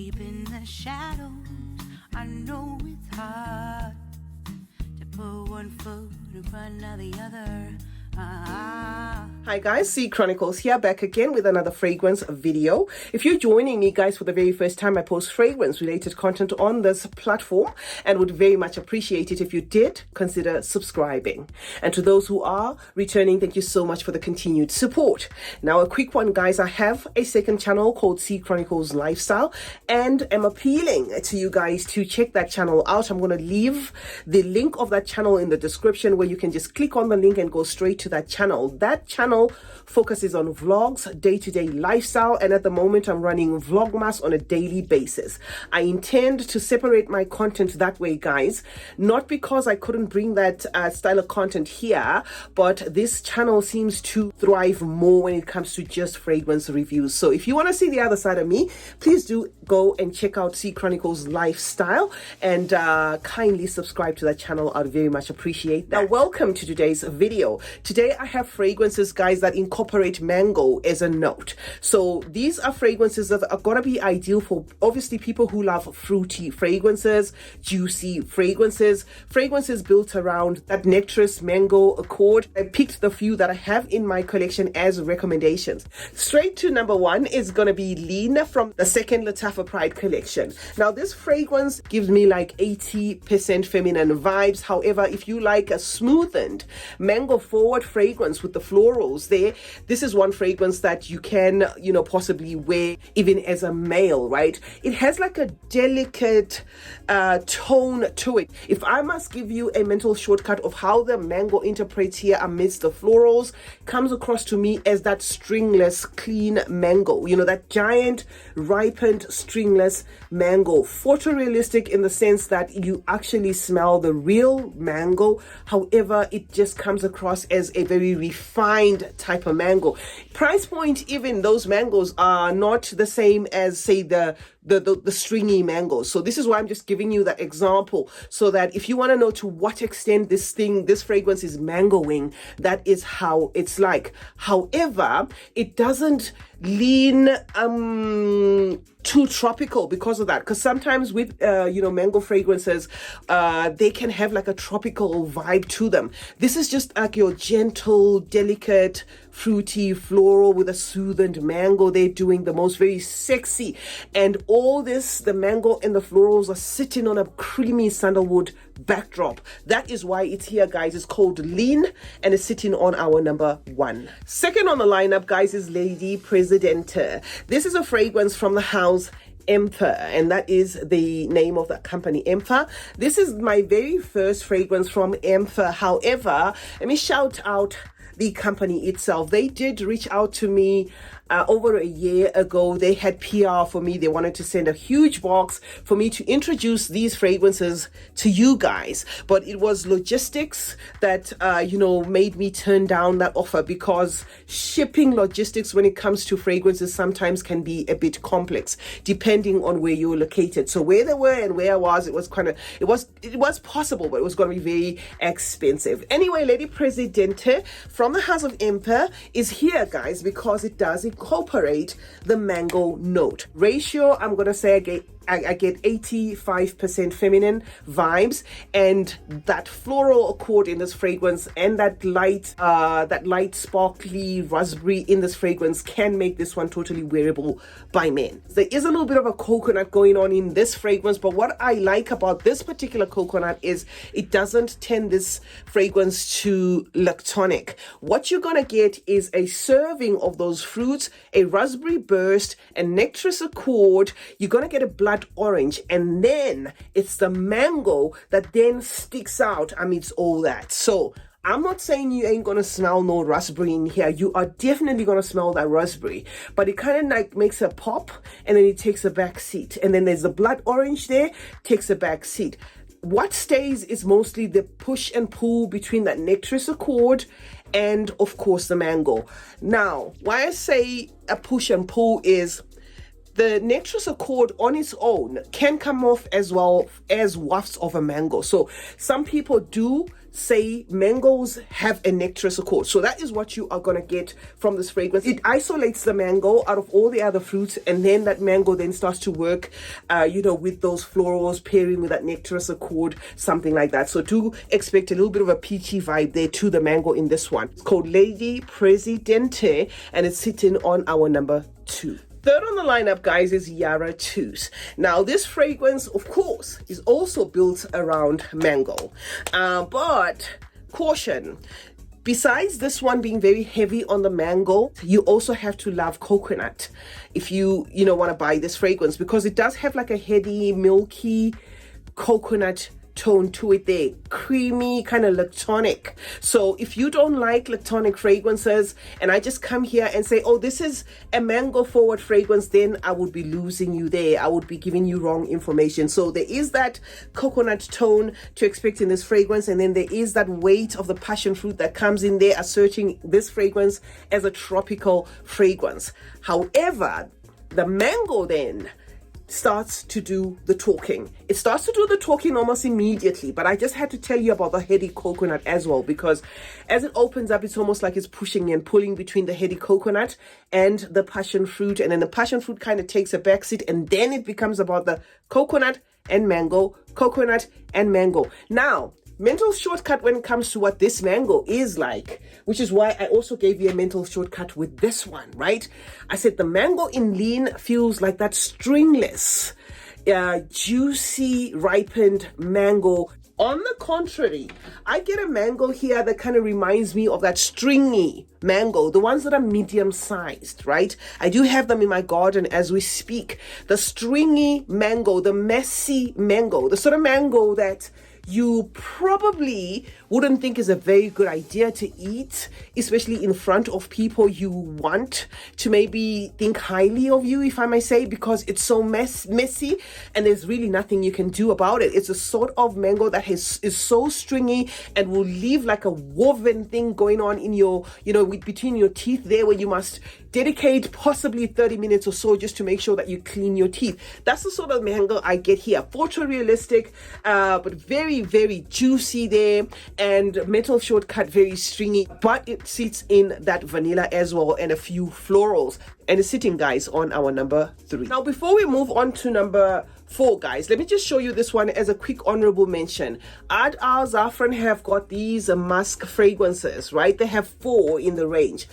Deep in the shadows, I know it's hard to put one foot in front of the other. Hi guys, CeeChronicles here, back again with another fragrance video. If you're joining me guys for the very first time, I post fragrance related content on this platform and would very much appreciate it if you did consider subscribing. And to those who are returning, thank you so much for the continued support. Now a quick one guys, I have a second channel called CeeChronicles-Lifestyle and I'm appealing to you guys to check that channel out. I'm going to leave the link of that channel in the description where you can just click on the link and go straight to that channel. That channel focuses on vlogs, day-to-day lifestyle, and at the moment I'm running Vlogmas on a daily basis. I intend to separate my content that way guys, not because I couldn't bring that style of content here, but this channel seems to thrive more when it comes to just fragrance reviews. So if you want to see the other side of me, please do go and check out CeeChronicles-Lifestyle and kindly subscribe to that channel. I'd very much appreciate that. Now welcome to today's video. Today I have fragrances guys that incorporate mango as a note. So these are fragrances that are gonna be ideal for obviously people who love fruity fragrances, juicy fragrances built around that nectarous mango accord. I picked the few that I have in my collection as recommendations. Straight to number one is gonna be Lean from the second Latafa Pride collection. Now this fragrance gives me like 80% feminine vibes. However, if you like a smoothened mango forward fragrance with the florals there, this is one fragrance that you can, possibly wear even as a male, right? It has like a delicate tone to it. If I must give you a mental shortcut of how the mango interprets here amidst the florals, comes across to me as that stringless, clean mango. That giant, ripened, stringless mango. Photorealistic in the sense that you actually smell the real mango. However, it just comes across as a very refined type of mango. Price point, even those mangoes are not the same as say the stringy mangoes. So this is why I'm just giving you that example, so that if you want to know to what extent this fragrance is mangoing, that is how it's like. However, it doesn't lean too tropical because of that, because sometimes with mango fragrances they can have like a tropical vibe to them. This is just like your gentle, delicate, fruity, floral with a soothed mango. They're doing the most very sexy, and all this, the mango and the florals are sitting on a creamy sandalwood backdrop. That is why it's here guys. It's called Lean and it's sitting on our number one. Second on the lineup guys is Lady Presidente. This is a fragrance from the house Emperor, and that is the name of that company, Emperor. This is my very first fragrance from Emperor. However, let me shout out the company itself. They did reach out to me over a year ago. They had PR for me. They wanted to send a huge box for me to introduce these fragrances to you guys, but it was logistics that made me turn down that offer, because shipping logistics when it comes to fragrances sometimes can be a bit complex depending on where you're located. So where they were and where I was, it was possible, but it was going to be very expensive. Anyway, Lady Presidente from the house of Emperor is here guys because it does incorporate the mango note. Ratio, I'm gonna say I get 85% feminine vibes, and that floral accord in this fragrance and that light sparkly raspberry in this fragrance can make this one totally wearable by men. There is a little bit of a coconut going on in this fragrance, but what I like about this particular coconut is it doesn't tend this fragrance to lactonic. What you're gonna get is a serving of those fruits, a raspberry burst, a nectarous accord. You're gonna get a blood orange, and then it's the mango that then sticks out amidst all that. So I'm not saying you ain't gonna smell no raspberry in here. You are definitely gonna smell that raspberry, but it kind of like makes a pop and then it takes a back seat, and then there's the blood orange there, takes a back seat. What stays is mostly the push and pull between that nectarous accord and of course the mango. Now why I say a push and pull is the nectarous accord on its own can come off as well as wafts of a mango. So some people do say mangoes have a nectarous accord. So that is what you are going to get from this fragrance. It isolates the mango out of all the other fruits, and then that mango then starts to work, with those florals pairing with that nectarous accord, something like that. So do expect a little bit of a peachy vibe there to the mango in this one. It's called Lady Presidente, and it's sitting on our number 2. Third on the lineup, guys, is Yara Tooth. Now, this fragrance, of course, is also built around mango. But caution, besides this one being very heavy on the mango, you also have to love coconut if you want to buy this fragrance, because it does have like a heady, milky coconut tone to it there, creamy, kind of lactonic. So if you don't like lactonic fragrances and I just come here and say, oh, this is a mango forward fragrance, then I would be losing you there. I would be giving you wrong information. So there is that coconut tone to expect in this fragrance, and then there is that weight of the passion fruit that comes in there, asserting this fragrance as a tropical fragrance. However, the mango then starts to do the talking. It starts to do the talking almost immediately, but I just had to tell you about the heady coconut as well, because as it opens up, it's almost like it's pushing and pulling between the heady coconut and the passion fruit, and then the passion fruit kind of takes a backseat, and then it becomes about the coconut and mango, coconut and mango. Now, mental shortcut when it comes to what this mango is like, which is why I also gave you a mental shortcut with this one, right? I said the mango in Lean feels like that stringless, juicy, ripened mango. On the contrary, I get a mango here that kind of reminds me of that stringy mango, the ones that are medium sized, right? I do have them in my garden as we speak. The stringy mango, the messy mango, the sort of mango that you probably wouldn't think is a very good idea to eat, especially in front of people you want to maybe think highly of you, if I may say, because it's so messy and there's really nothing you can do about it. It's a sort of mango that is so stringy and will leave like a woven thing going on in your, between your teeth there, where you must dedicate possibly 30 minutes or so just to make sure that you clean your teeth. That's the sort of mango I get here. Photorealistic, but very, very juicy there, and metal shortcut, very stringy, but it sits in that vanilla as well and a few florals, and it's sitting, guys, on our number 3. Now, before we move on to number 4, guys, let me just show you this one as a quick honorable mention. Ad Al Zafran have got these musk fragrances, right? They have 4 in the range.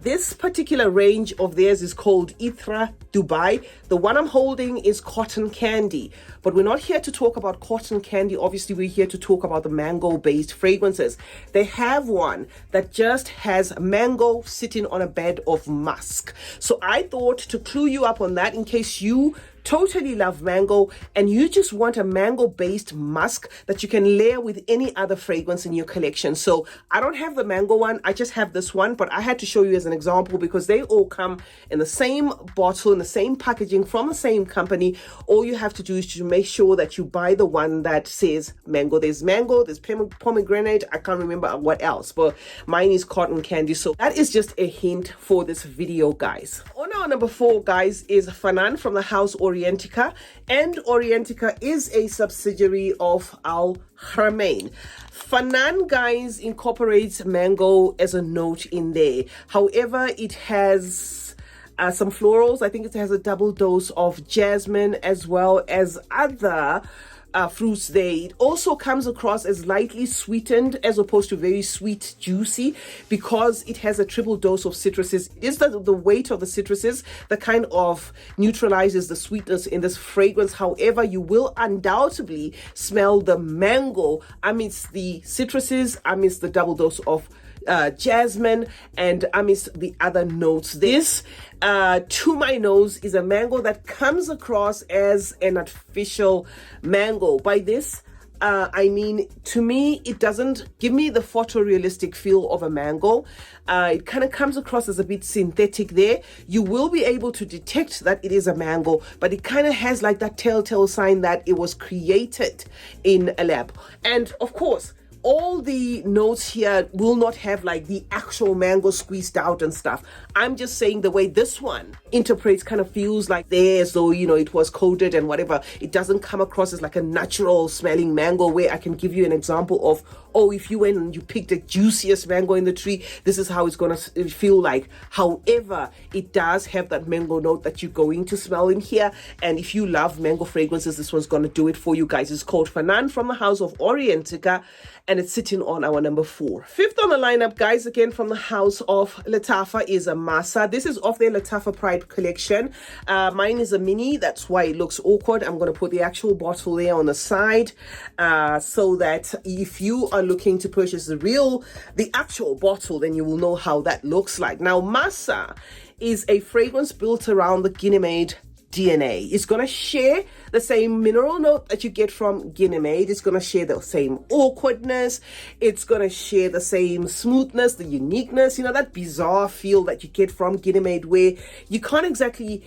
This particular range of theirs is called Ithra Dubai. The one I'm holding is Cotton Candy, but we're not here to talk about cotton candy. Obviously, we're here to talk about the mango-based fragrances. They have one that just has mango sitting on a bed of musk. So I thought to clue you up on that, in case you totally love mango and you just want a mango based musk that you can layer with any other fragrance in your collection. So I don't have the mango one, I just have this one, but I had to show you as an example because they all come in the same bottle, in the same packaging, from the same company. All you have to do is to make sure that you buy the one that says mango. There's pomegranate, I can't remember what else, but mine is cotton candy. So that is just a hint for this video, guys. On our number 4, guys, is Fanan from the house Orientica, and Orientica is a subsidiary of Al Haramain. Fanan, guys, incorporates mango as a note in there. However, it has some florals. I think it has a double dose of jasmine as well as other fruits there. It also comes across as lightly sweetened as opposed to very sweet, juicy, because it has a triple dose of citruses. It is the weight of the citruses that kind of neutralizes the sweetness in this fragrance. However, you will undoubtedly smell the mango amidst the citruses, amidst the double dose of jasmine, and amidst the other notes. This, to my nose, is a mango that comes across as an artificial mango. By this, I mean, to me, it doesn't give me the photorealistic feel of a mango. It kind of comes across as a bit synthetic there. You will be able to detect that it is a mango, but it kind of has like that telltale sign that it was created in a lab. And of course, all the notes here will not have like the actual mango squeezed out and stuff. I'm just saying the way this one interprets kind of feels like there, as though, it was coated and whatever. It doesn't come across as like a natural smelling mango, where I can give you an example of oh, if you went and you picked the juiciest mango in the tree, this is how it's going to feel like. However, it does have that mango note that you're going to smell in here. And if you love mango fragrances, this one's going to do it for you guys. It's called Fanan from the house of Orientica, and it's sitting on our number 4. Fifth on the lineup, guys, again from the house of Latafa, is a Masa. This is of their Latafa Pride collection. Mine is a mini, that's why it looks awkward. I'm going to put the actual bottle there on the side, so that if you are looking to purchase the actual bottle, then you will know how that looks like. Now, Masa is a fragrance built around the Guinea Made DNA. It's going to share the same mineral note that you get from Guinea Made. It's going to share the same awkwardness. It's going to share the same smoothness, the uniqueness, that bizarre feel that you get from Guinea Made, where you can't exactly,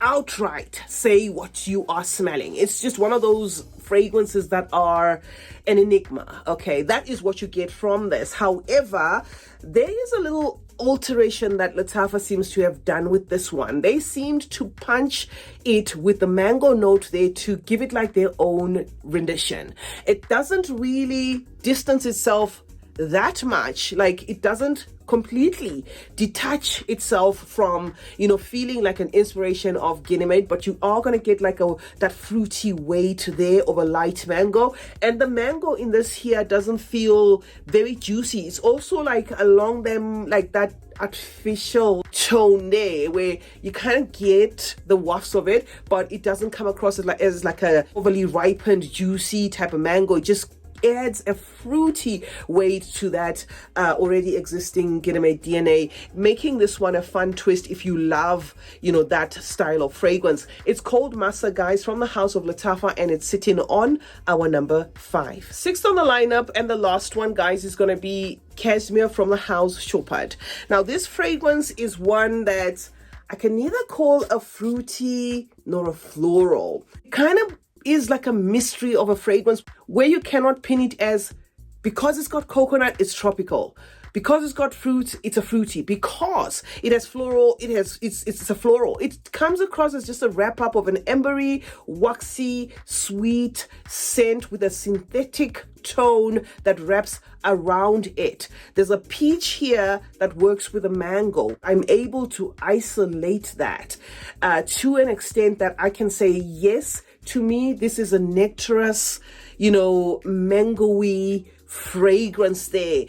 outright say what you are smelling. It's just one of those fragrances that are an enigma. Okay, that is what you get from this. However, there is a little alteration that Latafa seems to have done with this one. They seemed to punch it with the mango note there to give it like their own rendition. It doesn't really distance itself that much, like it doesn't completely detach itself from feeling like an inspiration of Guinea Made, but you are going to get like that fruity weight there of a light mango. And the mango in this here doesn't feel very juicy. It's also like along them, like that artificial tone there where you kind of get the wafts of it, but it doesn't come across as like a overly ripened juicy type of mango. It just adds a fruity weight to that already existing Guinea Made DNA, making this one a fun twist if you love that style of fragrance. It's called Masa, guys, from the house of Latafa, and it's sitting on our number 5. Sixth on the lineup, and the last one, guys, is going to be Kesmir from the house Chopard. Now, this fragrance is one that I can neither call a fruity nor a floral. Kind of is like a mystery of a fragrance where you cannot pin it as, because it's got coconut, it's tropical. Because it's got fruit, it's a fruity. Because it has floral, it's a floral. It comes across as just a wrap up of an ambery, waxy, sweet scent with a synthetic tone that wraps around it. There's a peach here that works with a mango. I'm able to isolate that to an extent that I can say, yes, to me, this is a nectarous, mango-y fragrance there.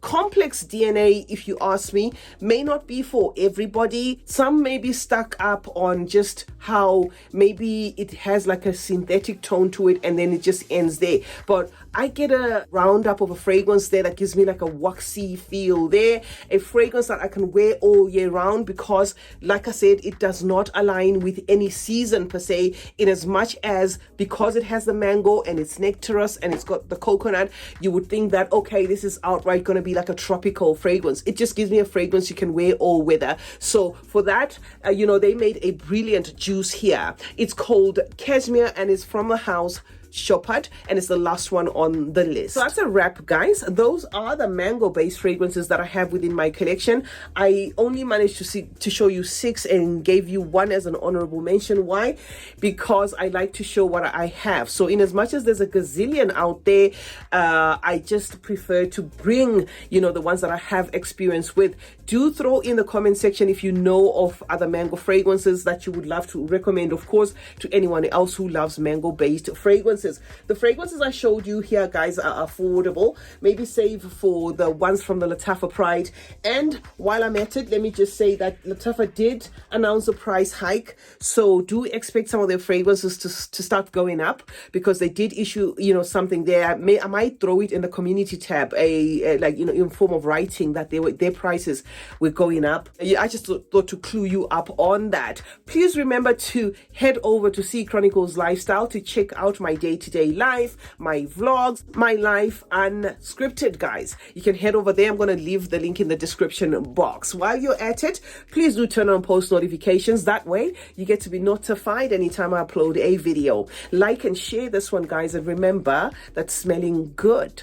Complex DNA, if you ask me, may not be for everybody. Some may be stuck up on just how maybe it has like a synthetic tone to it and then it just ends there. But I get a roundup of a fragrance there that gives me like a waxy feel there. A fragrance that I can wear all year round because, like I said, it does not align with any season per se, in as much as because it has the mango and it's nectarous and it's got the coconut, you would think that, okay, this is outright going to be like a tropical fragrance. It just gives me a fragrance you can wear all weather. So for that, they made a brilliant juice here. It's called Kesmir and it's from the house Chopard, and it's the last one on the list. So that's a wrap, guys. Those are the mango based fragrances that I have within my collection. I only managed to show you 6 and gave you 1 as an honorable mention. Why? Because I like to show what I have. So in as much as there's a gazillion out there, I just prefer to bring the ones that I have experience with. Do throw in the comment section if you know of other mango fragrances that you would love to recommend, of course, to anyone else who loves mango based fragrances. The fragrances I showed you here, guys, are affordable. Maybe save for the ones from the Latafa Pride. And while I'm at it, let me just say that Latafa did announce a price hike, so do expect some of their fragrances to start going up, because they did issue something there. I might throw it in the community tab, in form of writing that their prices were going up. I just thought to clue you up on that. Please remember to head over to CeeChronicles Lifestyle to check out my day-to-day life, my vlogs, my life unscripted, guys. You can head over there. I'm going to leave the link in the description box. While you're at it, please do turn on post notifications. That way you get to be notified anytime I upload a video. Like and share this one, guys, and remember that smelling good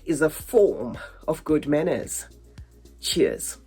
is a form of good manners. Cheers.